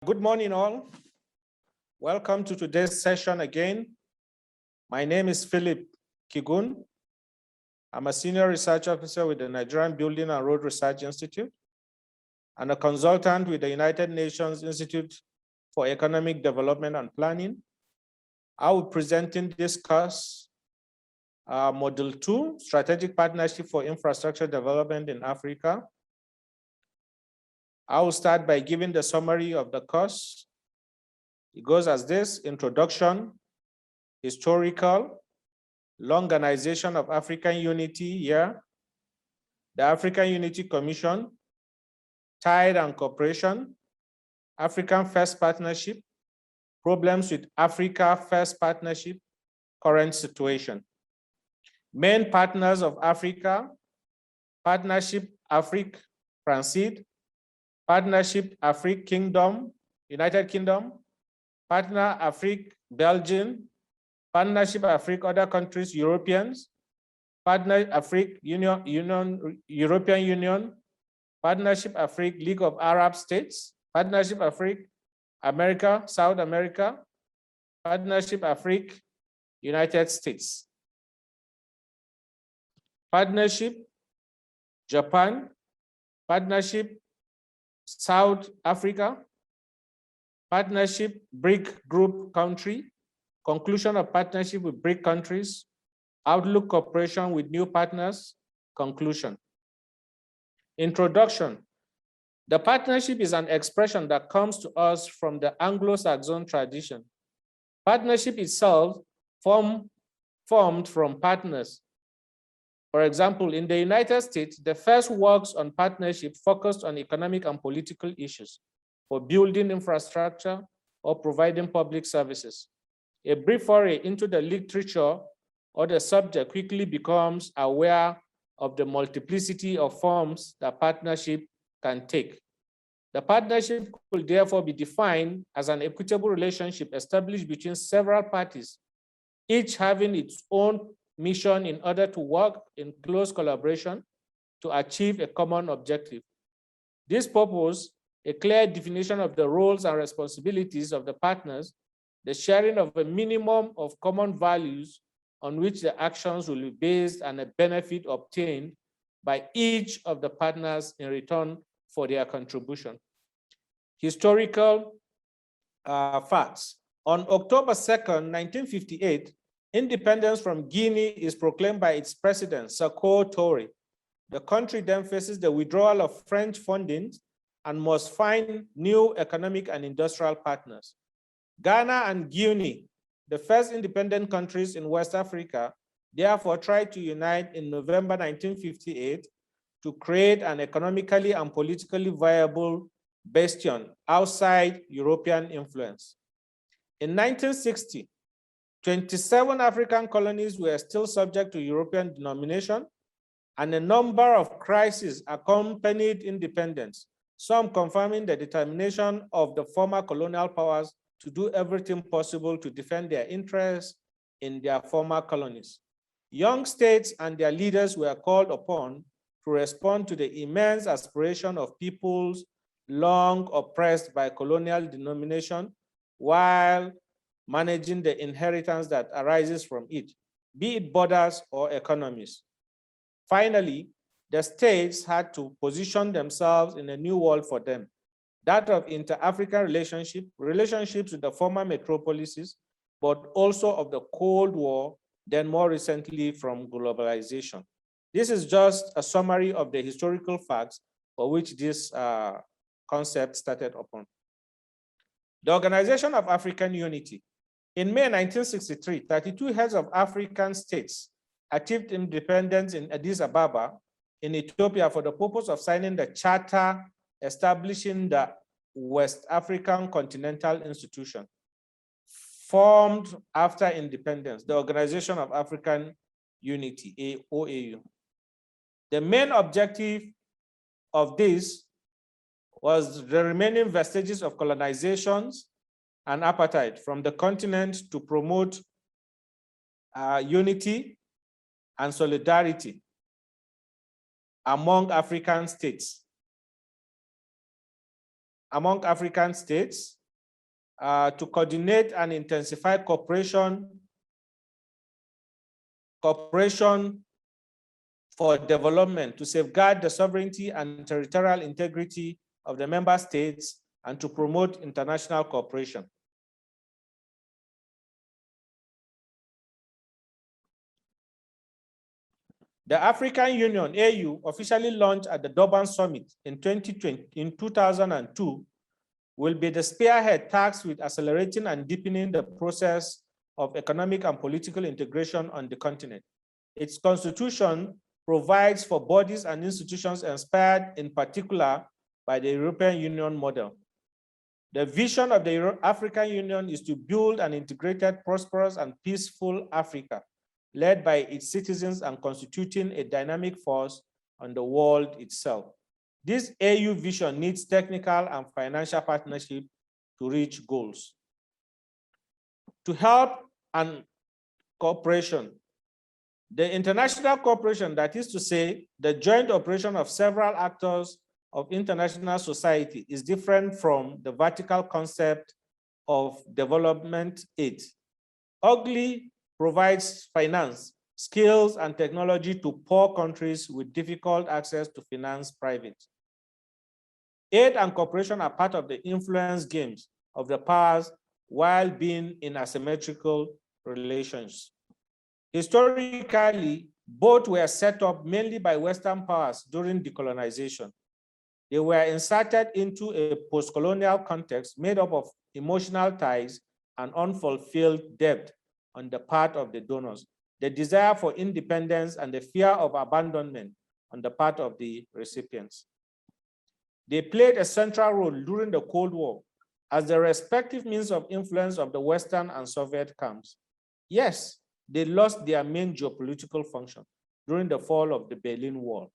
Good morning, all. Welcome to today's session again. My name is Philip Kigun. I'm a senior research officer with the Nigerian Building and Road Research Institute and a consultant with the United Nations Institute for Economic Development and Planning. I will present and discuss Module 2, Strategic Partnership for Infrastructure Development in Africa. I will start by giving the summary of the course. It goes as this: introduction, historical, Longanization of African Unity here, the African Unity Commission, Tide and Cooperation, African First Partnership, problems with Africa First Partnership, current situation. Main partners of Africa: Partnership Afrique Francide, Partnership Afrique Kingdom, United Kingdom, Partner Afrique Belgium, Partnership Afrique other countries, Europeans, Partner Afrique European Union, Partnership Afrique League of Arab States, Partnership Afrique America, South America, Partnership Afrique United States, Partnership Japan, Partnership South Africa, Partnership BRIC group country, conclusion of partnership with BRIC countries, outlook cooperation with new partners, conclusion. Introduction. The partnership is an expression that comes to us from the Anglo-Saxon tradition. Partnership itself formed from partners. For example, in the United States, the first works on partnership focused on economic and political issues for building infrastructure or providing public services. A brief foray into the literature or the subject quickly becomes aware of the multiplicity of forms that partnership can take. The partnership could therefore be defined as an equitable relationship established between several parties, each having its own mission in order to work in close collaboration to achieve a common objective. This purpose, a clear definition of the roles and responsibilities of the partners, the sharing of a minimum of common values on which the actions will be based, and a benefit obtained by each of the partners in return for their contribution. Historical facts. On October 2nd, 1958, independence from Guinea is proclaimed by its president, Sékou Touré. The country then faces the withdrawal of French funding and must find new economic and industrial partners. Ghana and Guinea, the first independent countries in West Africa, therefore tried to unite in November 1958 to create an economically and politically viable bastion outside European influence. In 1960, 27 African colonies were still subject to European domination, and a number of crises accompanied independence, some confirming the determination of the former colonial powers to do everything possible to defend their interests in their former colonies. Young states and their leaders were called upon to respond to the immense aspiration of peoples long oppressed by colonial domination while managing the inheritance that arises from it, be it borders or economies. Finally, the states had to position themselves in a new world for them, that of inter-African relationships with the former metropolises, but also of the Cold War, then more recently from globalization. This is just a summary of the historical facts for which this concept started upon. The Organization of African Unity. In May 1963, 32 heads of African states achieved independence in Addis Ababa in Ethiopia for the purpose of signing the charter establishing the West African Continental Institution, formed after independence, the Organization of African Unity, OAU. The main objective of this was the remaining vestiges of colonizations and apartheid from the continent to promote unity and solidarity among African states. among African states to coordinate and intensify cooperation for development, to safeguard the sovereignty and territorial integrity of the member states, and to promote international cooperation. The African Union, AU, officially launched at the Durban Summit in 2002, will be the spearhead tasked with accelerating and deepening the process of economic and political integration on the continent. Its constitution provides for bodies and institutions inspired in particular by the European Union model. The vision of the African Union is to build an integrated, prosperous, and peaceful Africa, led by its citizens and constituting a dynamic force on the world itself. This AU vision needs technical and financial partnership to reach goals. To help and cooperation, the international cooperation, that is to say, the joint operation of several actors of international society, is different from the vertical concept of development aid. UGLI provides finance, skills, and technology to poor countries with difficult access to finance private. Aid and cooperation are part of the influence games of the powers while being in asymmetrical relations. Historically, both were set up mainly by Western powers during decolonization. They were inserted into a post-colonial context made up of emotional ties and unfulfilled debt on the part of the donors, the desire for independence and the fear of abandonment on the part of the recipients. They played a central role during the Cold War as the respective means of influence of the Western and Soviet camps. Yes, they lost their main geopolitical function during the fall of the Berlin Wall.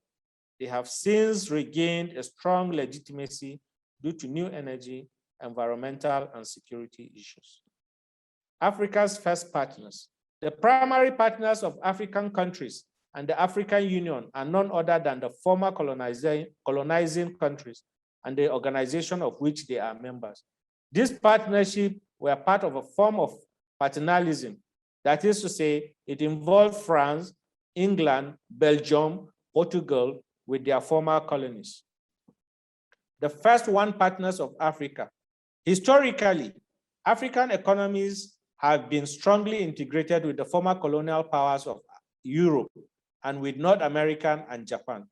They have since regained a strong legitimacy due to new energy, environmental, and security issues. Africa's first partners. The primary partners of African countries and the African Union are none other than the former colonizing countries and the organization of which they are members. This partnership were part of a form of paternalism. That is to say, it involved France, England, Belgium, Portugal, with their former colonies. The first one partners of Africa. Historically, African economies have been strongly integrated with the former colonial powers of Europe and with North America and Japan.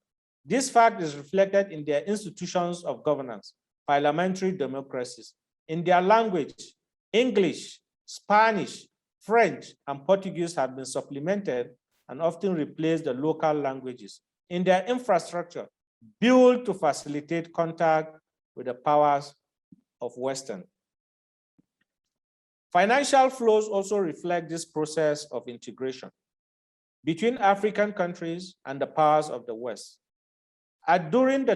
This fact is reflected in their institutions of governance, parliamentary democracies. In their language, English, Spanish, French, and Portuguese have been supplemented and often replaced the local languages. In their infrastructure, built to facilitate contact with the powers of Western. Financial flows also reflect this process of integration between African countries and the powers of the West. During the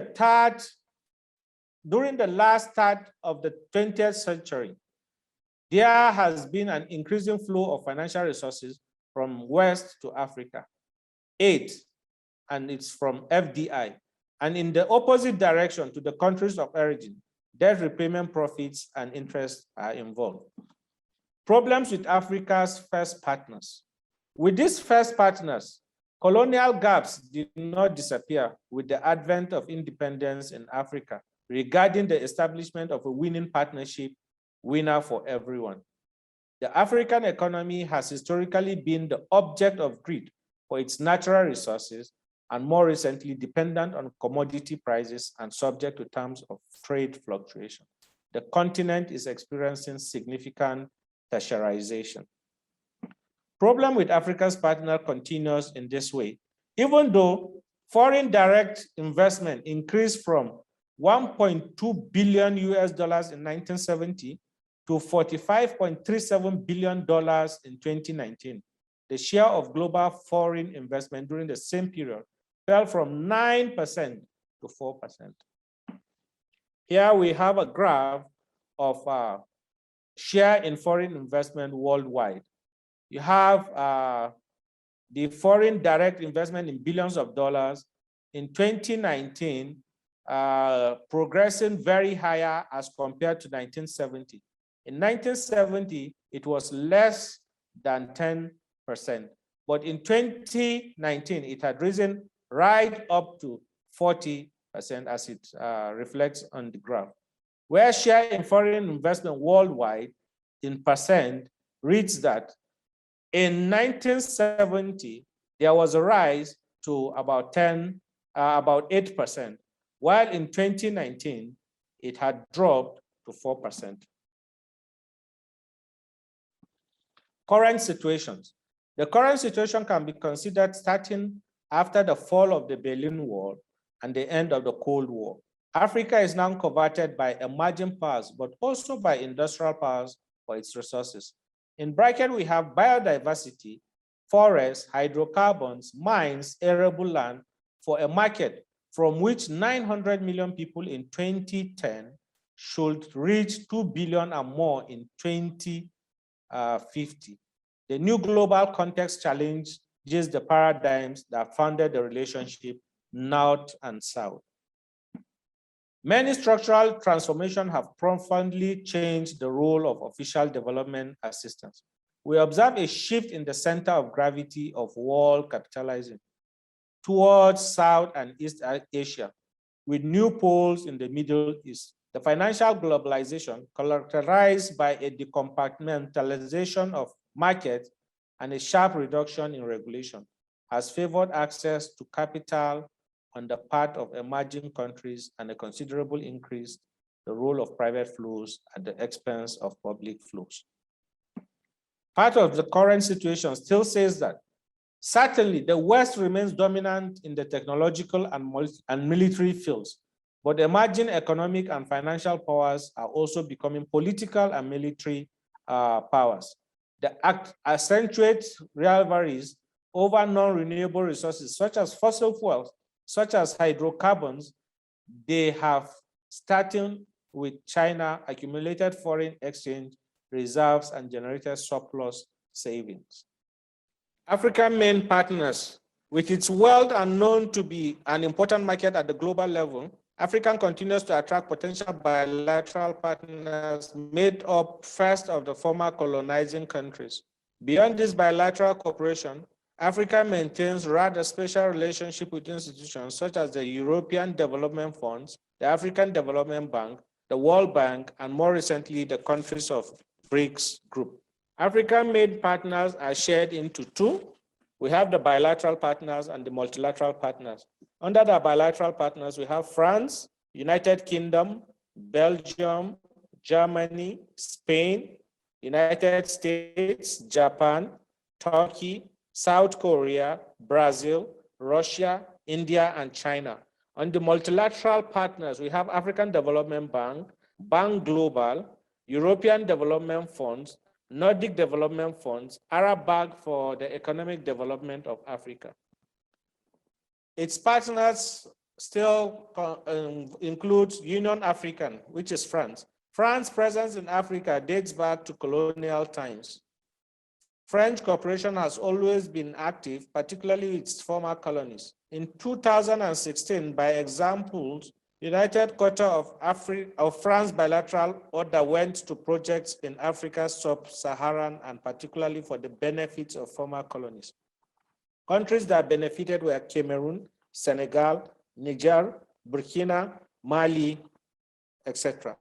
last third of the 20th century, there has been an increasing flow of financial resources from West to Africa, aid, and it's from FDI. And in the opposite direction to the countries of origin, debt repayment profits and interest are involved. Problems with Africa's first partners. With these first partners, colonial gaps did not disappear with the advent of independence in Africa regarding the establishment of a winning partnership, winner for everyone. The African economy has historically been the object of greed for its natural resources and more recently dependent on commodity prices and subject to terms of trade fluctuation. The continent is experiencing significant tertiarization. Problem with Africa's partner continues in this way. Even though foreign direct investment increased from $1.2 billion in 1970 to $45.37 billion in 2019, the share of global foreign investment during the same period fell from 9% to 4%. Here we have a graph of share in foreign investment worldwide. You have the foreign direct investment in billions of dollars. In 2019, progressing very higher as compared to 1970. In 1970, it was less than 10%. But in 2019, it had risen right up to 40%, as it reflects on the graph, where share in foreign investment worldwide in percent reads that in 1970, there was a rise to about 8%, while in 2019, it had dropped to 4%. Current situations. The current situation can be considered starting after the fall of the Berlin Wall and the end of the Cold War. Africa is now coveted by emerging powers, but also by industrial powers for its resources. In bracket, we have biodiversity, forests, hydrocarbons, mines, arable land for a market from which 900 million people in 2010 should reach 2 billion and more in 2050. The new global context challenges the paradigms that founded the relationship North and South. Many structural transformations have profoundly changed the role of official development assistance. We observe a shift in the center of gravity of world capitalism towards South and East Asia, with new poles in the Middle East. The financial globalization, characterized by a decompartmentalization of markets and a sharp reduction in regulation, has favored access to capital on the part of emerging countries and a considerable increase the role of private flows at the expense of public flows. Part of the current situation still says that certainly the West remains dominant in the technological and military fields, but emerging economic and financial powers are also becoming political and military powers. The act accentuates rivalries over non-renewable resources, such as fossil fuels, such as hydrocarbons. They have, starting with China, accumulated foreign exchange reserves and generated surplus savings. African main partners, with its wealth and known to be an important market at the global level, Africa continues to attract potential bilateral partners made up first of the former colonizing countries. Beyond this bilateral cooperation, Africa maintains rather special relationship with institutions such as the European Development Funds, the African Development Bank, the World Bank, and more recently, the countries of BRICS group. African-made partners are shared into two. We have the bilateral partners and the multilateral partners. Under the bilateral partners, we have France, United Kingdom, Belgium, Germany, Spain, United States, Japan, Turkey, South Korea, Brazil, Russia, India, and China. On the multilateral partners, we have African Development Bank, Bank Global, European Development Funds, Nordic Development Funds, Arab Bank for the Economic Development of Africa. Its partners still includes Union African, which is France. France's presence in Africa dates back to colonial times. French cooperation has always been active, particularly with its former colonies. In 2016, by examples, United Quarter of France bilateral order went to projects in Africa, sub-Saharan, and particularly for the benefits of former colonies. Countries that benefited were Cameroon, Senegal, Niger, Burkina, Mali, etc.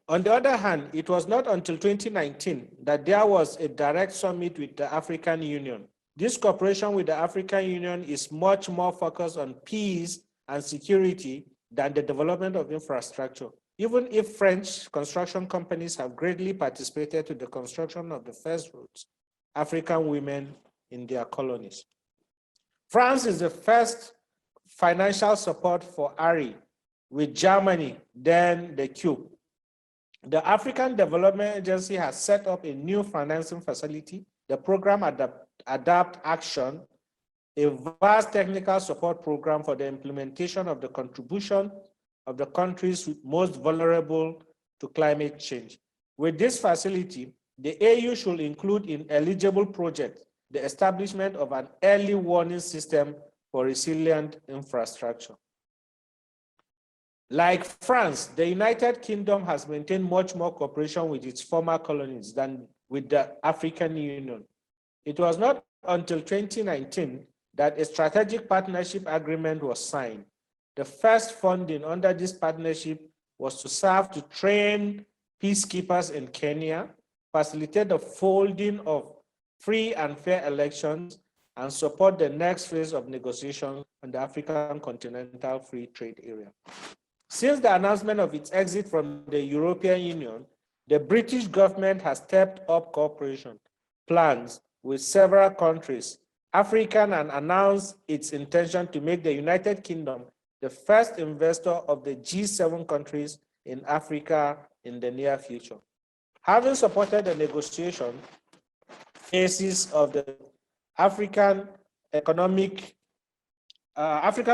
On the other hand, it was not until 2019 that there was a direct summit with the African Union. This cooperation with the African Union is much more focused on peace and security than the development of infrastructure, even if French construction companies have greatly participated in the construction of the first roads, African women in their colonies. France is the first financial support for ARI, with Germany, then the Cube. The African Development Agency has set up a new financing facility, the program Adapt Action, a vast technical support program for the implementation of the contribution of the countries most vulnerable to climate change. With this facility, the AU should include in eligible projects the establishment of an early warning system for resilient infrastructure. Like France, the United Kingdom has maintained much more cooperation with its former colonies than with the African Union. It was not until 2019 that a strategic partnership agreement was signed. The first funding under this partnership was to serve to train peacekeepers in Kenya, facilitate the folding of free and fair elections, and support the next phase of negotiations on the African Continental Free Trade Area. Since the announcement of its exit from the European Union, the British government has stepped up cooperation plans with several countries, African, and announced its intention to make the United Kingdom the first investor of the G7 countries in Africa in the near future. Having supported the negotiation phases of the African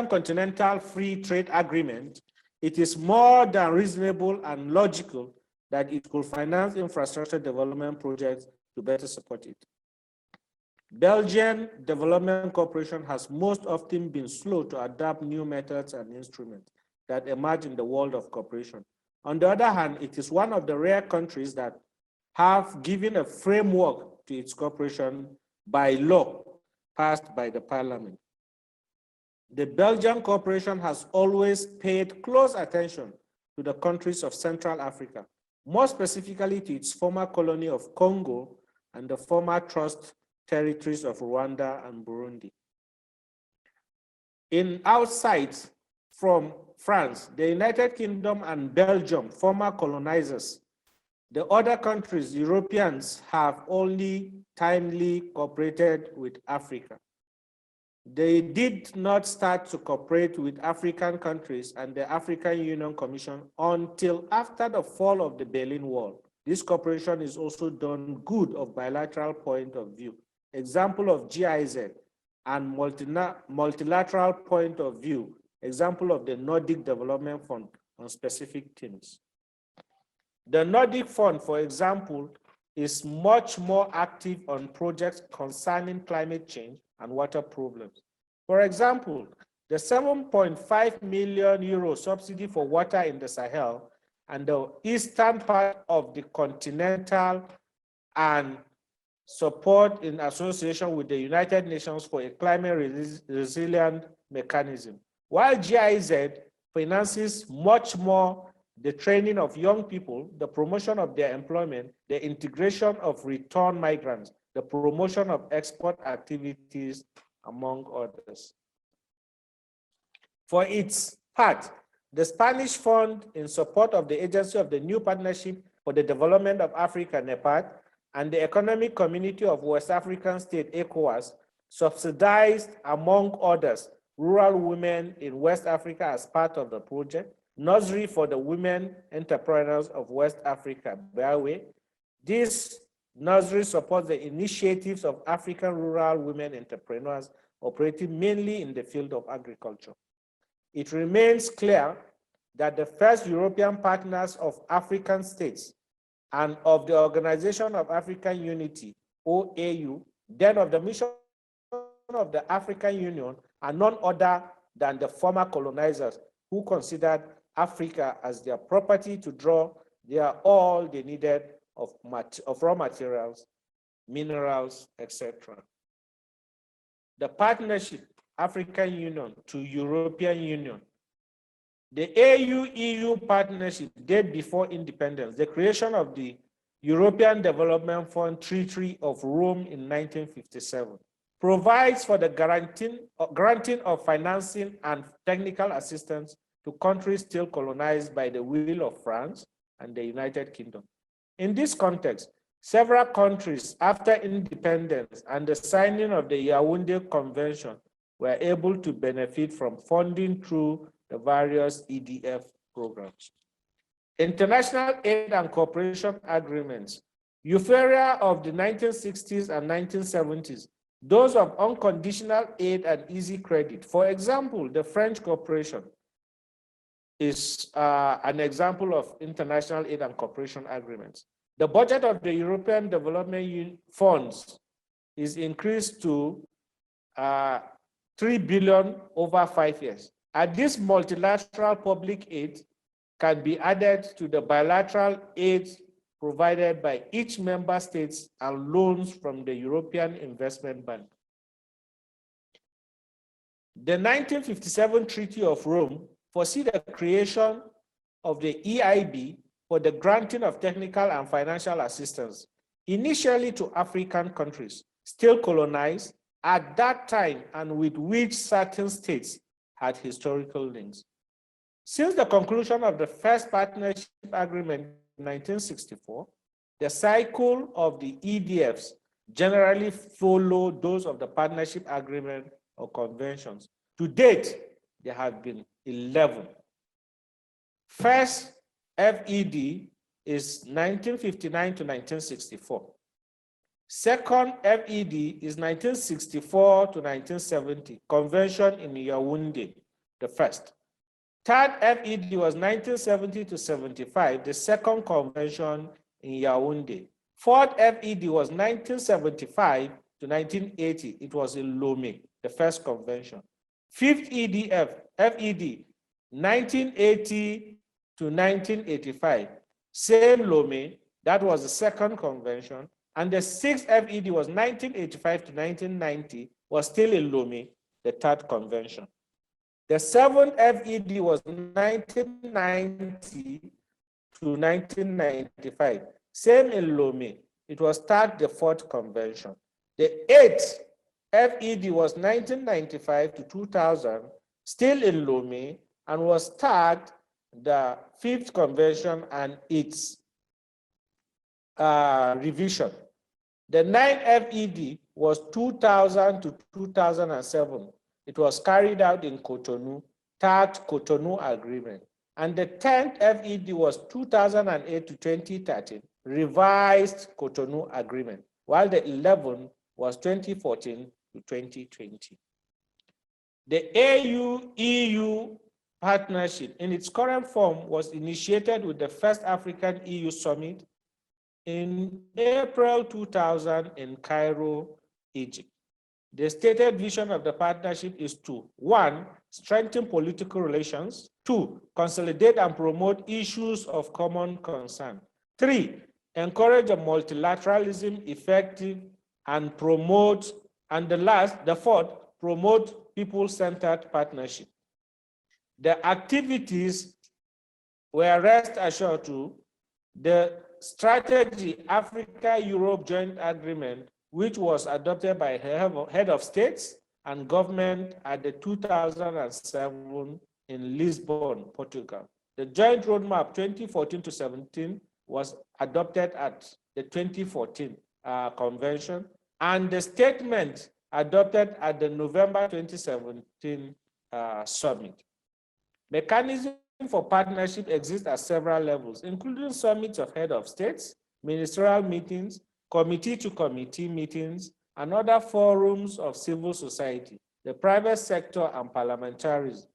Continental Free Trade Agreement, it is more than reasonable and logical that it could finance infrastructure development projects to better support it. Belgian Development Corporation has most often been slow to adapt new methods and instruments that emerge in the world of cooperation. On the other hand, it is one of the rare countries that have given a framework to its cooperation by law passed by the parliament. The Belgian Corporation has always paid close attention to the countries of Central Africa, more specifically to its former colony of Congo and the former trust territories of Rwanda and Burundi. Outside from France, the United Kingdom and Belgium, former colonizers, the other countries, Europeans, have only timely cooperated with Africa. They did not start to cooperate with African countries and the African Union Commission until after the fall of the Berlin Wall. This cooperation is also done good of bilateral point of view. Example of GIZ and multilateral point of view. Example of the Nordic Development Fund on specific themes. The Nordic Fund, for example, is much more active on projects concerning climate change and water problems. For example, the 7.5 million euro subsidy for water in the Sahel and the eastern part of the continental and support in association with the United Nations for a climate resilient mechanism. While GIZ finances much more the training of young people, the promotion of their employment, the integration of return migrants, the promotion of export activities, among others. For its part, the Spanish Fund in support of the Agency of the New Partnership for the Development of Africa, NEPAD, and the Economic Community of West African States, ECOWAS, subsidized, among others, rural women in West Africa as part of the project, Nursery for the Women Entrepreneurs of West Africa, BAWE. This nursery supports the initiatives of African rural women entrepreneurs operating mainly in the field of agriculture. It remains clear that the first European partners of African states and of the Organization of African Unity, OAU, then of the Mission of the African Union, are none other than the former colonizers who considered Africa as their property to draw all they needed of raw materials, minerals, etc. The partnership, African Union to European Union. The AU-EU partnership date before independence, the creation of the European Development Fund Treaty of Rome in 1957, provides for the granting of financing and technical assistance to countries still colonized by the will of France and the United Kingdom. In this context, several countries after independence and the signing of the Yaoundé Convention were able to benefit from funding through the various EDF programs. International aid and cooperation agreements, euphoria of the 1960s and 1970s, those of unconditional aid and easy credit. For example, the French cooperation is an example of international aid and cooperation agreements. The budget of the European Development Funds is increased to 3 billion over 5 years. And this multilateral public aid can be added to the bilateral aid provided by each member states and loans from the European Investment Bank. The 1957 Treaty of Rome foresees the creation of the EIB for the granting of technical and financial assistance, initially to African countries, still colonized at that time and with which certain states had historical links. Since the conclusion of the first partnership agreement in 1964, the cycle of the EDFs generally follow those of the partnership agreement or conventions. To date, there have been 11. First FED is 1959 to 1964. Second FED is 1964 to 1970, convention in Yaoundé, the first. Third FED was 1970 to 75, the second convention in Yaoundé. Fourth FED was 1975 to 1980, it was in Lomé, the first convention. Fifth FED, 1980 to 1985, same Lomé, that was the second convention. And the sixth FED was 1985 to 1990, was still in Lomé, the third convention. The seventh FED was 1990 to 1995, same in Lomé, it was tagged the fourth convention. The eighth FED was 1995 to 2000, still in Lomé, and was tagged the fifth convention and its revision. The ninth FED was 2000 to 2007. It was carried out in Cotonou, tagged Cotonou Agreement. And the 10th FED was 2008 to 2013, revised Cotonou Agreement, while the 11th was 2014 to 2020. The AU-EU partnership in its current form was initiated with the first African-EU summit in April 2000 in Cairo, Egypt. The stated vision of the partnership is to, 1, strengthen political relations, 2, consolidate and promote issues of common concern, 3, encourage a multilateralism effective and promote, and the fourth, promote people-centered partnership. The activities were, rest assured, to the strategy Africa-Europe Joint Agreement, which was adopted by head of states and government at the 2007 in Lisbon, Portugal. The joint roadmap 2014 to 17 was adopted at the 2014 convention, and the statement adopted at the November 2017 summit. Mechanism for partnership exists at several levels, including summits of head of states, ministerial meetings, committee-to-committee meetings, and other forums of civil society, the private sector, and parliamentarism.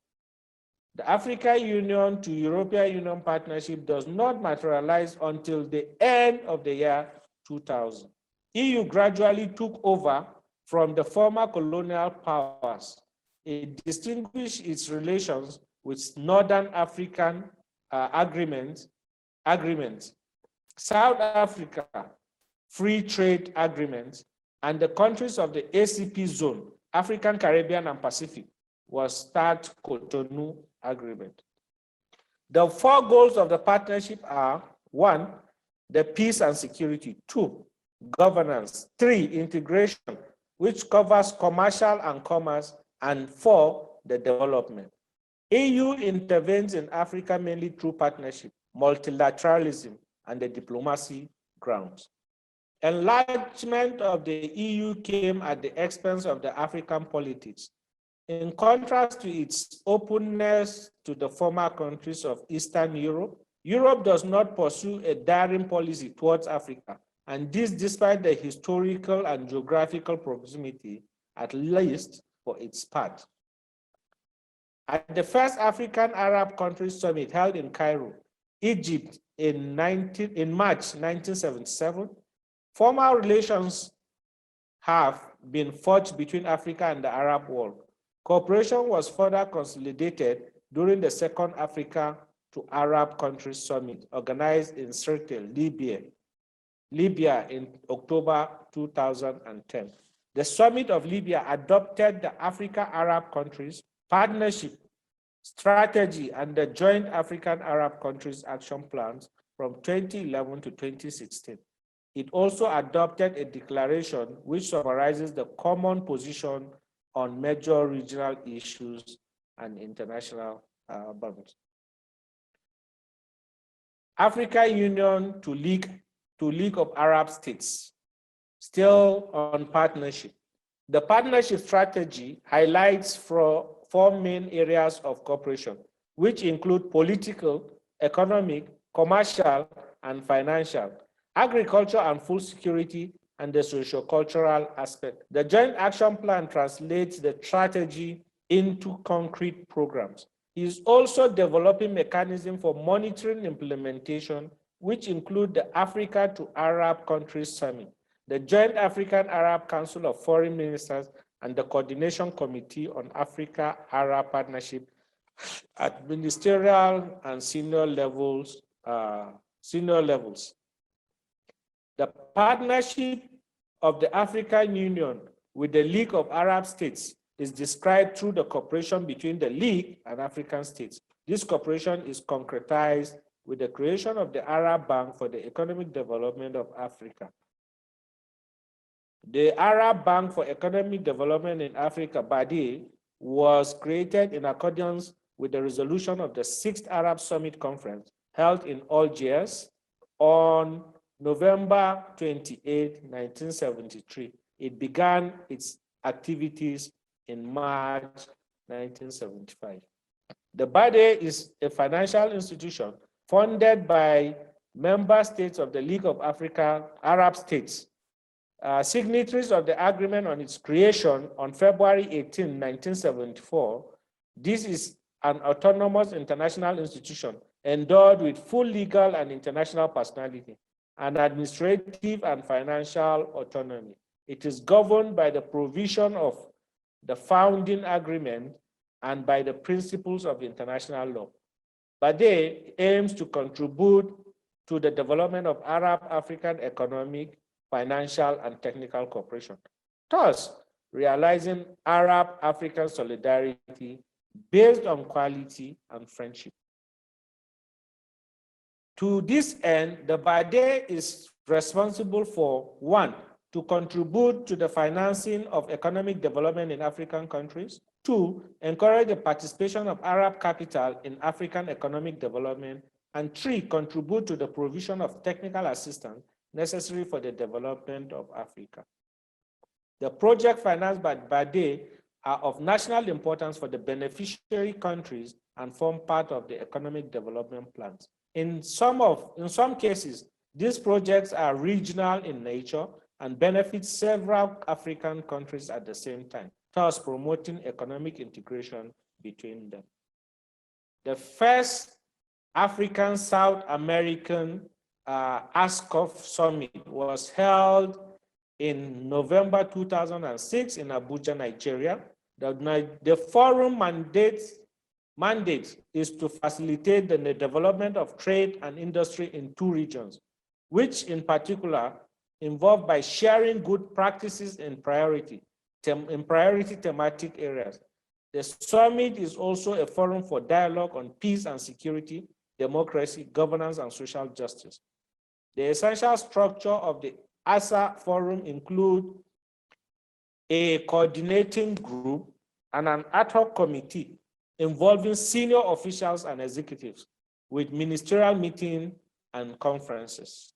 The African Union to European Union partnership does not materialize until the end of the year 2000. EU gradually took over from the former colonial powers. It distinguished its relations with Northern African agreements, South Africa Free Trade Agreements, and the countries of the ACP zone, African, Caribbean, and Pacific, was START Cotonou Agreement. The 4 goals of the partnership are: 1, the peace and security; 2, governance; 3, integration, which covers commercial and commerce; and 4, the development. EU intervenes in Africa mainly through partnership, multilateralism, and the diplomacy grounds. Enlargement of the EU came at the expense of the African politics. In contrast to its openness to the former countries of Eastern Europe, Europe does not pursue a daring policy towards Africa, and this despite the historical and geographical proximity, at least for its part. At the first African Arab Countries Summit held in Cairo, Egypt in March 1977, formal relations have been forged between Africa and the Arab world. Cooperation was further consolidated during the Second Africa to Arab Countries Summit organized in Sirte, Libya in October 2010. The Summit of Libya adopted the Africa-Arab Countries Partnership Strategy and the Joint African-Arab Countries Action Plans from 2011 to 2016. It also adopted a declaration which summarizes the common position on major regional issues and international bonds. African Union to League of Arab States, still on partnership. The partnership strategy highlights four main areas of cooperation, which include political, economic, commercial, and financial, agriculture and food security, and the socio-cultural aspect. The Joint Action Plan translates the strategy into concrete programs. It is also developing mechanisms for monitoring implementation, which include the Africa to Arab Countries Summit, the Joint African-Arab Council of Foreign Ministers, and the Coordination Committee on Africa-Arab Partnership at ministerial and senior levels. The partnership of the African Union with the League of Arab States is described through the cooperation between the League and African states. This cooperation is concretized with the creation of the Arab Bank for the Economic Development of Africa. The Arab Bank for Economic Development in Africa, BADE, was created in accordance with the resolution of the 6th Arab Summit Conference held in Algiers on November 28, 1973. It began its activities in March 1975. The BADE is a financial institution funded by member states of the League of Arab States. Signatories of the agreement on its creation on February 18, 1974, this is an autonomous international institution endowed with full legal and international personality and administrative and financial autonomy. It is governed by the provision of the founding agreement and by the principles of international law. BADE aims to contribute to the development of Arab-African economic, financial, and technical cooperation, thus realizing Arab-African solidarity based on quality and friendship. To this end, the BADE is responsible for, 1, to contribute to the financing of economic development in African countries, 2, encourage the participation of Arab capital in African economic development, and 3, contribute to the provision of technical assistance necessary for the development of Africa. The projects financed by BADE are of national importance for the beneficiary countries and form part of the economic development plans. In some cases, these projects are regional in nature and benefit several African countries at the same time, thus promoting economic integration between them. The first African South American ASCOF Summit was held in November 2006 in Abuja, Nigeria. The forum mandate is to facilitate the development of trade and industry in 2 regions, which in particular involved by sharing good practices in priority thematic areas. The summit is also a forum for dialogue on peace and security, democracy, governance, and social justice. The essential structure of the ASA forum include a coordinating group and an ad hoc committee involving senior officials and executives with ministerial meetings and conferences.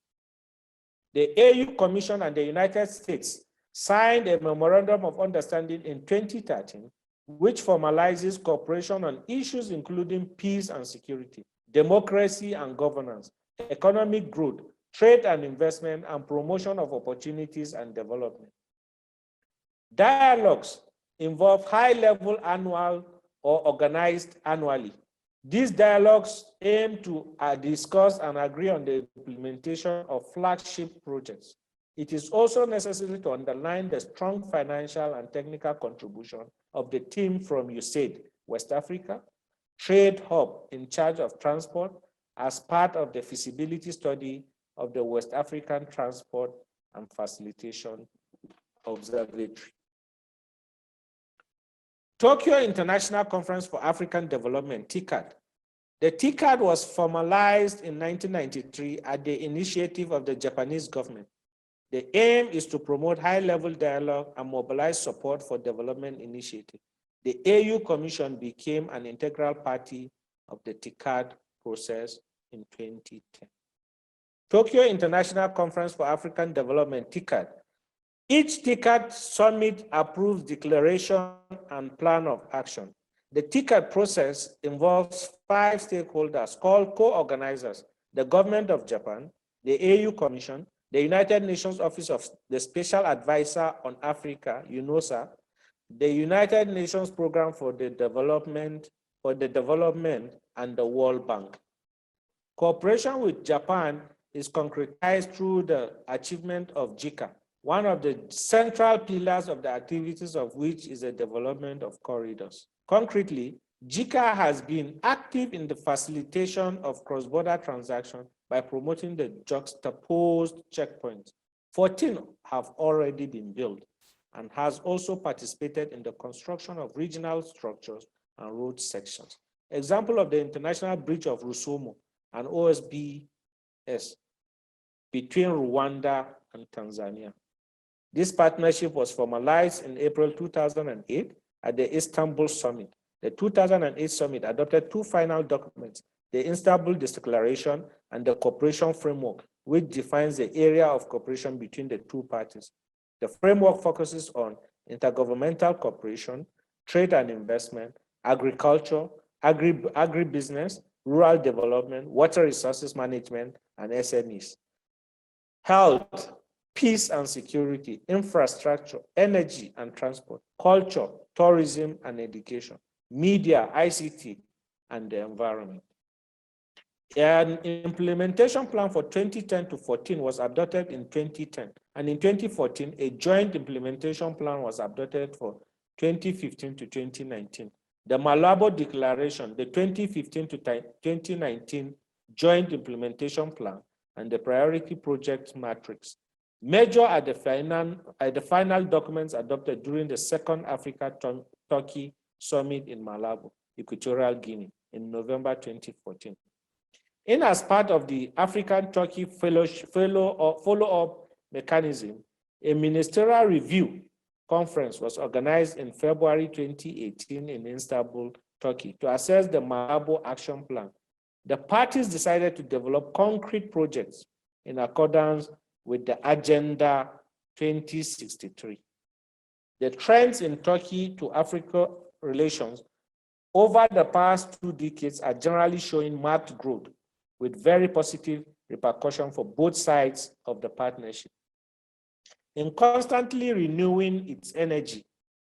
The AU Commission and the United States signed a memorandum of understanding in 2013, which formalizes cooperation on issues including peace and security, democracy and governance, economic growth, trade and investment, and promotion of opportunities and development. Dialogues involve high-level annual or organized annually. These dialogues aim to discuss and agree on the implementation of flagship projects. It is also necessary to underline the strong financial and technical contribution of the team from USAID, West Africa, Trade Hub in charge of transport as part of the feasibility study of the West African Transport and Facilitation Observatory. Tokyo International Conference for African Development, TICAD. The TICAD was formalized in 1993 at the initiative of the Japanese government. The aim is to promote high-level dialogue and mobilize support for development initiatives. The AU Commission became an integral party of the TICAD process in 2010. Tokyo International Conference for African Development, TICAD. Each TICAD summit approves declaration and plan of action. The TICAD process involves 5 stakeholders called co-organizers: the government of Japan, the AU Commission, the United Nations Office of the Special Advisor on Africa, UNOSA, the United Nations Program for the Development, and the World Bank. Cooperation with Japan is concretized through the achievement of JICA, one of the central pillars of the activities of which is the development of corridors. Concretely, JICA has been active in the facilitation of cross-border transactions by promoting the juxtaposed checkpoints. 14 have already been built and has also participated in the construction of regional structures and road sections. Example of the International Bridge of Rusumo and OSBS between Rwanda and Tanzania. This partnership was formalized in April 2008 at the Istanbul Summit. The 2008 summit adopted 2 final documents, the Istanbul Declaration and the Cooperation Framework, which defines the area of cooperation between the 2 parties. The framework focuses on intergovernmental cooperation, trade and investment, agriculture, agribusiness, rural development, water resources management, and SMEs. Health, peace and security, infrastructure, energy and transport, culture, tourism and education, media, ICT, and the environment. An implementation plan for 2010 to 14 was adopted in 2010, and in 2014, a joint implementation plan was adopted for 2015 to 2019. The Malabo Declaration, the 2015 to 2019 Joint Implementation Plan, and the Priority Project Matrix major are the final documents adopted during the second Africa-Turkey Summit in Malabo, Equatorial Guinea, in November 2014. As part of the African-Turkey follow-up mechanism, a ministerial review conference was organized in February 2018 in Istanbul, Turkey, to assess the Malabo Action Plan. The parties decided to develop concrete projects in accordance with the Agenda 2063. The trends in Turkey to Africa relations over the past 2 decades are generally showing marked growth with very positive repercussions for both sides of the partnership. In constantly renewing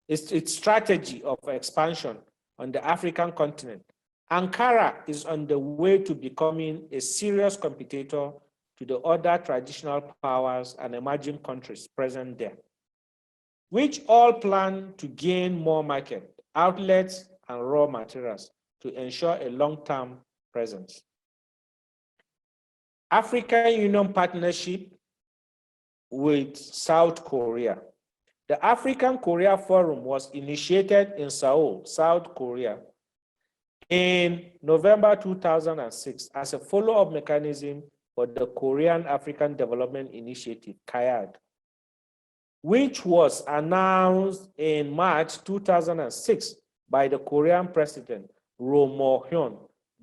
its strategy of expansion on the African continent, Ankara is on the way to becoming a serious competitor to the other traditional powers and emerging countries present there, which all plan to gain more market, outlets, and raw materials to ensure a long-term presence. African Union partnership with South Korea. The African Korea Forum was initiated in Seoul, South Korea, in November 2006 as a follow-up mechanism for the Korean African Development Initiative, KAIAD, which was announced in March 2006 by the Korean President, Roh Moo-hyun,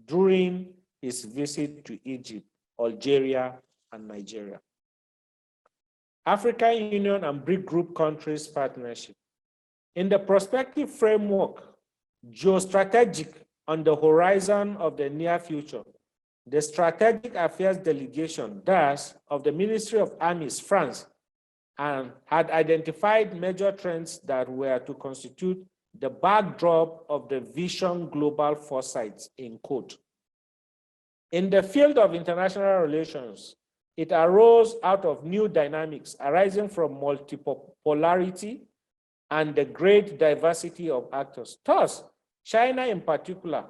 during his visit to Egypt, Algeria, and Nigeria. African Union and BRIC Group countries partnership. In the prospective framework, geostrategic on the horizon of the near future, the Strategic Affairs Delegation, DAS, of the Ministry of Armies, France, and had identified major trends that were to constitute the backdrop of the Vision Global Foresight, in quote. In the field of international relations, It arose out of new dynamics arising from multipolarity and the great diversity of actors. Thus, China in particular,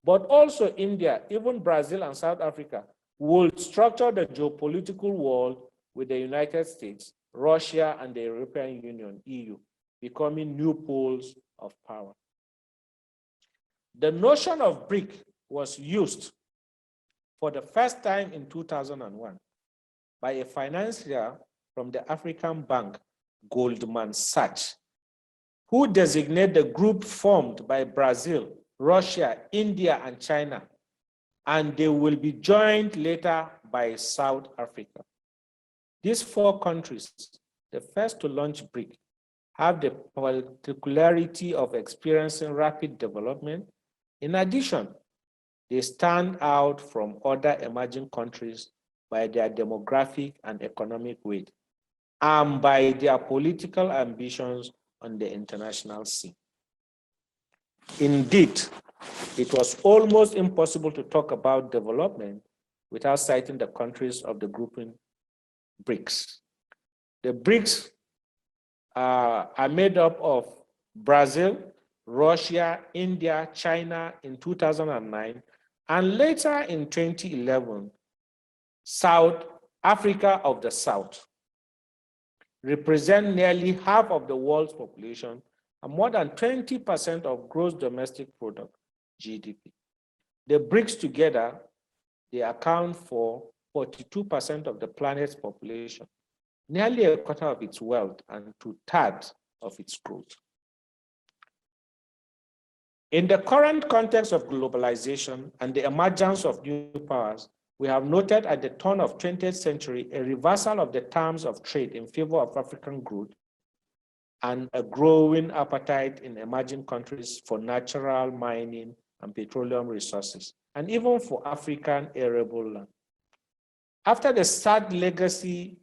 but also India, even Brazil and South Africa, would structure the geopolitical world with the United States, Russia, and the European Union, EU, becoming new poles of power. The notion of BRIC was used for the first time in 2001 by a financier from the African bank, Goldman Sachs, who designated the group formed by Brazil, Russia, India, and China, and they will be joined later by South Africa. These four countries, the first to launch BRIC, have the particularity of experiencing rapid development. In addition, they stand out from other emerging countries by their demographic and economic weight, and by their political ambitions on the international scene. Indeed, it was almost impossible to talk about development without citing the countries of the grouping BRICS. The BRICS are made up of Brazil, Russia, India, China in 2009, and later in 2011, South Africa of the South, represent nearly half of the world's population and more than 20% of gross domestic product, GDP. The BRICS together, they account for 42% of the planet's population, nearly a quarter of its wealth and 2/3 of its growth. In the current context of globalization and the emergence of new powers, we have noted at the turn of 20th century a reversal of the terms of trade in favor of African growth and a growing appetite in emerging countries for natural mining and petroleum resources, and even for African arable land. After the sad legacy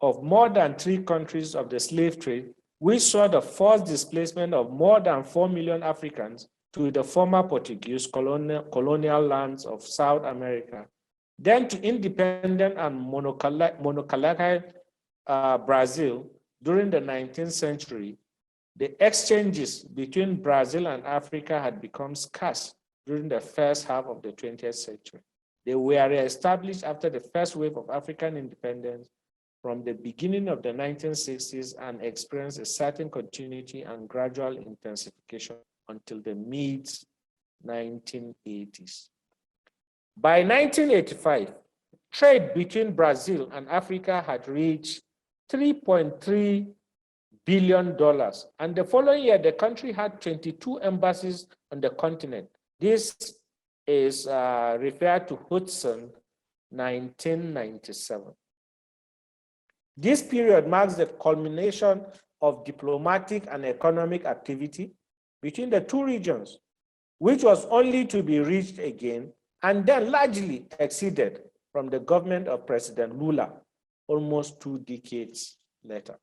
of more than 3 countries of the slave trade, we saw the forced displacement of more than 4 million Africans to the former Portuguese colonial lands of South America, then to independent and monocolonial Brazil during the 19th century. The exchanges between Brazil and Africa had become scarce during the first half of the 20th century. They were established after the first wave of African independence from the beginning of the 1960s and experienced a certain continuity and gradual intensification until the mid-1980s. By 1985, trade between Brazil and Africa had reached $3.3 billion. And the following year, the country had 22 embassies on the continent. This is referred to Hudson, 1997. This period marks the culmination of diplomatic and economic activity between the two regions, which was only to be reached again and then largely exceeded from the government of President Lula almost 2 decades later.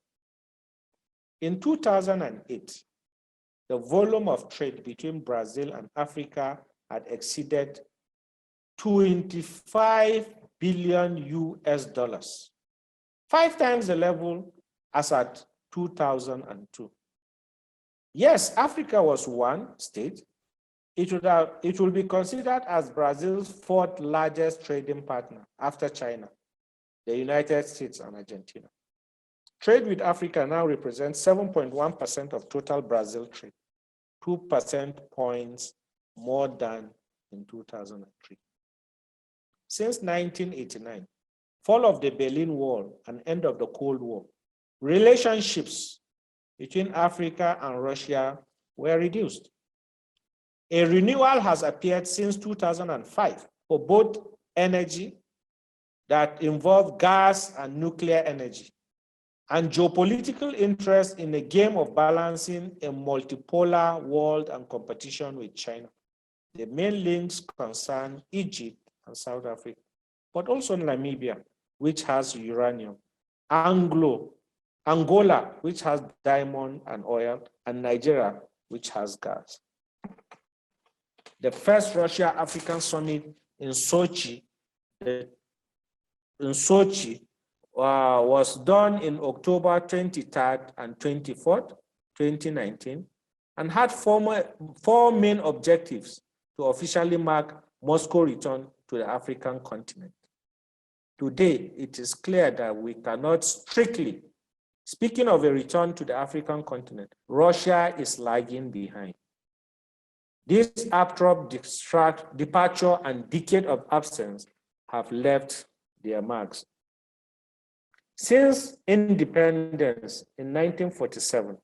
In 2008, the volume of trade between Brazil and Africa had exceeded $25 billion US, 5 times the level as at 2002. Yes, Africa was one state. It will be considered as Brazil's 4th largest trading partner after China, the United States, and Argentina. Trade with Africa now represents 7.1% of total Brazil trade, 2 percentage points more than in 2003. Since 1989, fall of the Berlin Wall and end of the Cold War, relationships between Africa and Russia were reduced. A renewal has appeared since 2005 for both energy that involve gas and nuclear energy, and geopolitical interest in a game of balancing a multipolar world and competition with China. The main links concern Egypt and South Africa, but also Namibia, which has uranium, Angola, which has diamond and oil, and Nigeria, which has gas. The first Russia-African summit in Sochi, the in Sochi was done in October 23rd and 24th, 2019, and had four main objectives to officially mark Moscow's return to the African continent. Today, it is clear that we cannot strictly, speaking of a return to the African continent, Russia is lagging behind. This abrupt departure and decade of absence have left their marks. Since independence in 1947,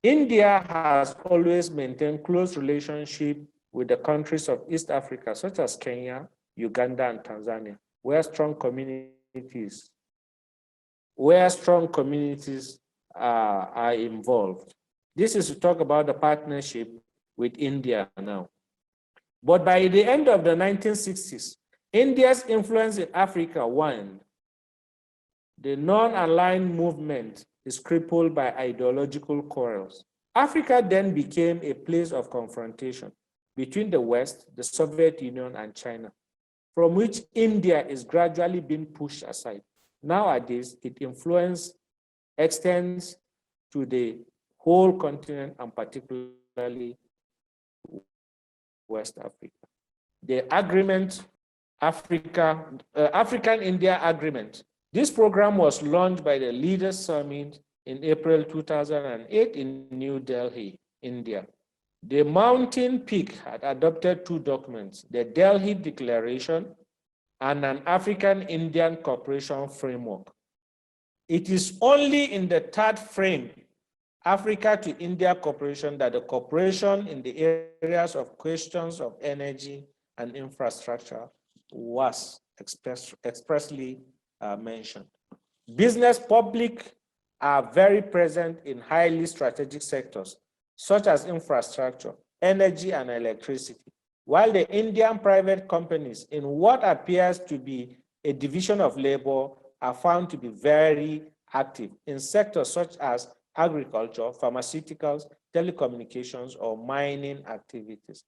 India has always maintained close relationship with the countries of East Africa, such as Kenya, Uganda, and Tanzania, where strong communities are involved. This is to talk about the partnership with India now. But by the end of the 1960s, India's influence in Africa waned. The non-aligned movement is crippled by ideological quarrels. Africa then became a place of confrontation between the West, the Soviet Union, and China, from which India is gradually being pushed aside. Nowadays, its influence extends to the whole continent and particularly West Africa. The agreement, African-India Agreement. This program was launched by the Leaders Summit in April 2008 in New Delhi, India. The Mountain Peak had adopted two documents, the Delhi Declaration and an African-Indian Cooperation Framework. It is only in the third frame, Africa to India cooperation, that the cooperation in the areas of questions of energy and infrastructure was expressly mentioned. Business public are very present in highly strategic sectors, such as infrastructure, energy, and electricity, while the Indian private companies, in what appears to be a division of labor, are found to be very active in sectors such as agriculture, pharmaceuticals, telecommunications, or mining activities.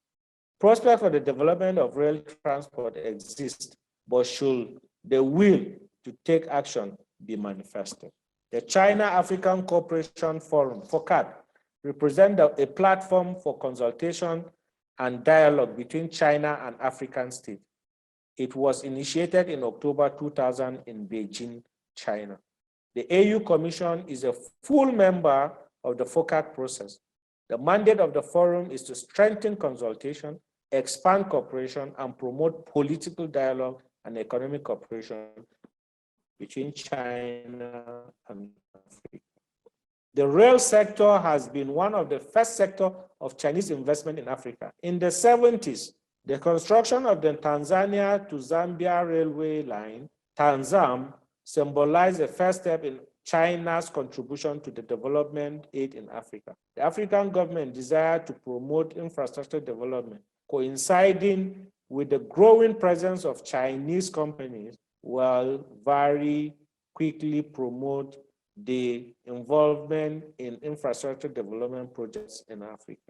Prospects for the development of rail transport exist, but should the will to take action be manifested. The China-African Cooperation Forum, FOCAD, represents a platform for consultation and dialogue between China and African states. It was initiated in October 2000 in Beijing, China. The AU Commission is a full member of the FOCAD process. The mandate of the forum is to strengthen consultation, expand cooperation, and promote political dialogue and economic cooperation between China and Africa. The rail sector has been one of the first sectors of Chinese investment in Africa. In the 70s, the construction of the Tanzania to Zambia railway line, Tanzam, symbolized the first step in China's contribution to the development aid in Africa. The African government desired to promote infrastructure development, coinciding with the growing presence of Chinese companies, will very quickly promote the involvement in infrastructure development projects in Africa.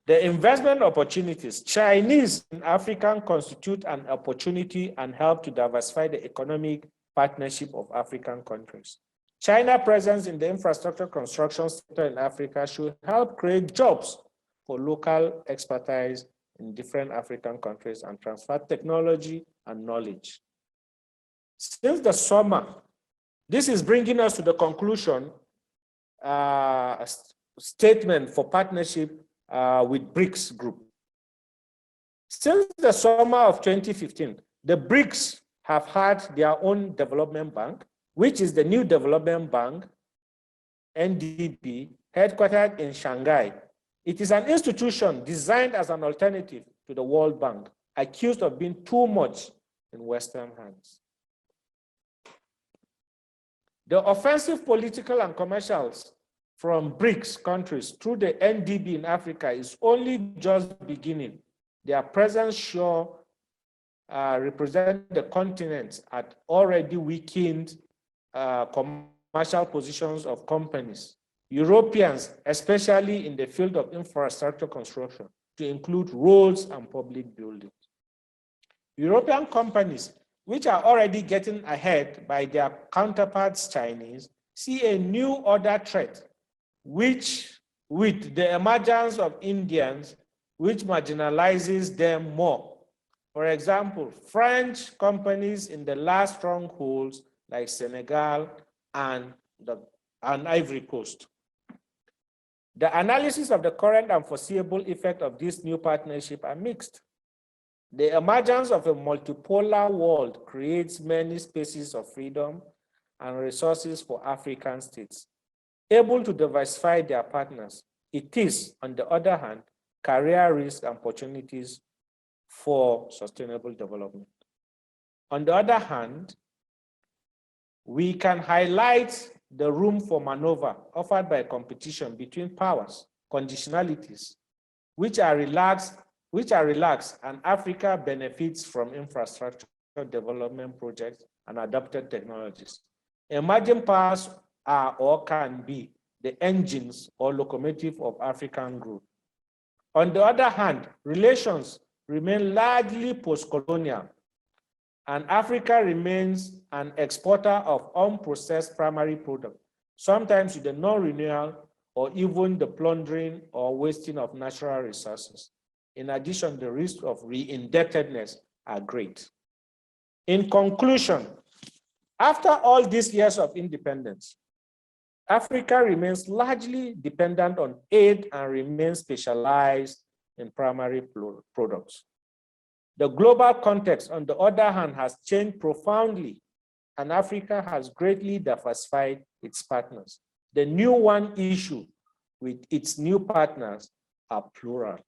The investment opportunities, Chinese in Africa constitute an opportunity and help to diversify the economic partnership of African countries. China's presence in the infrastructure construction sector in Africa should help create jobs for local expertise in different African countries and transfer technology and knowledge. Since the summer, this is bringing us to the conclusion statement for partnership with BRICS group. Since the summer of 2015, the BRICS have had their own development bank, which is the New Development Bank, NDB, headquartered in Shanghai. It is an institution designed as an alternative to the World Bank, accused of being too much in Western hands. The offensive political and commercials from BRICS countries through the NDB in Africa is only just beginning. Their presence sure represent the continent at already weakened commercial positions of companies. Europeans, especially in the field of infrastructure construction, to include roads and public buildings. European companies which are already getting ahead by their counterparts Chinese, see a new order threat, which with the emergence of Indians, which marginalizes them more. For example, French companies in the last strongholds like Senegal and Ivory Coast. The analysis of the current and foreseeable effect of this new partnership are mixed. The emergence of a multipolar world creates many spaces of freedom and resources for African states, able to diversify their partners. It is, on the other hand, career risks and opportunities for sustainable development. On the other hand, we can highlight the room for maneuver offered by competition between powers, conditionalities, which are relaxed, and Africa benefits from infrastructure development projects and adopted technologies. Emerging powers are or can be the engines or locomotive of African growth. On the other hand, relations remain largely post-colonial, and Africa remains an exporter of unprocessed primary products, sometimes with the non-renewal or even the plundering or wasting of natural resources. In addition, the risks of re-indebtedness are great. In conclusion, after all these years of independence, Africa remains largely dependent on aid and remains specialized in primary products. The global context, on the other hand, has changed profoundly, and Africa has greatly diversified its partners. The new one issue with its new partners are plural.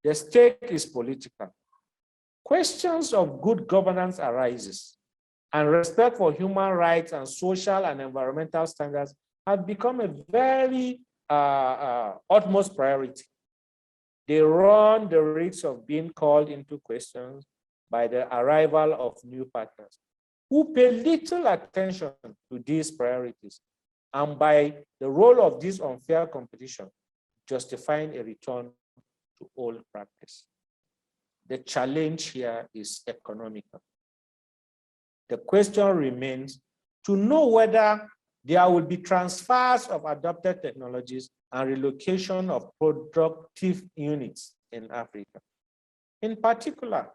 The stake is political. Questions of good governance arises, and respect for human rights and social and environmental standards have become a very utmost priority. They run the risk of being called into question by the arrival of new partners who pay little attention to these priorities, and by the role of this unfair competition justifying a return to old practice. The challenge here is economical. The question remains to know whether there will be transfers of adopted technologies and relocation of productive units in Africa. In particular,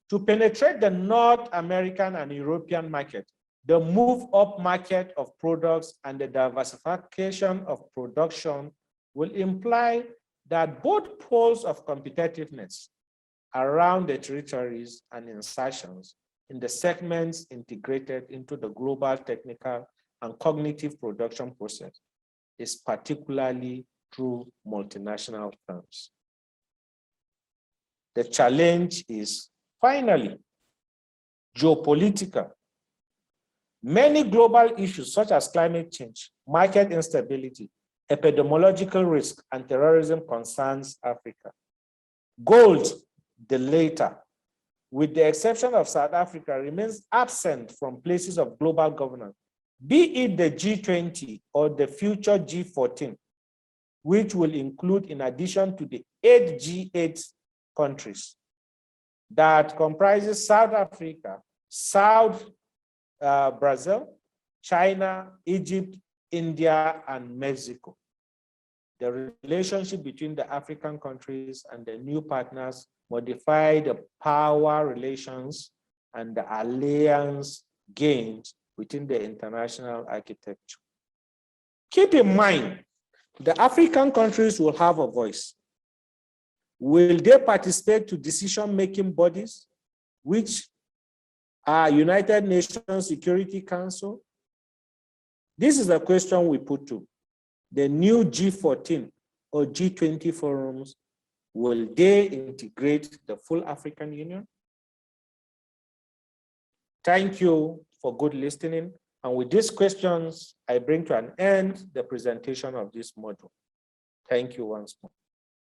to penetrate the North American and European market, the move up market of products and the diversification of production will imply that both poles of competitiveness around the territories and insertions in the segments integrated into the global technical and cognitive production process is particularly through multinational firms. The challenge is, finally, geopolitical. Many global issues such as climate change, market instability, epidemiological risk, and terrorism concerns Africa. Gold, the latter, with the exception of South Africa, remains absent from places of global governance, be it the G20 or the future G14, which will include, in addition to the 8 G8 countries that comprises South Africa, Brazil, China, Egypt, India, and Mexico. The relationship between the African countries and the new partners modify the power relations and the alliance gains within the international architecture. Keep in mind, the African countries will have a voice. Will they participate to decision-making bodies, which are United Nations Security Council? This is a question we put to the new G14 or G20 forums. Will they integrate the full African Union? Thank you for good listening. And with these questions, I bring to an end the presentation of this module. Thank you once more.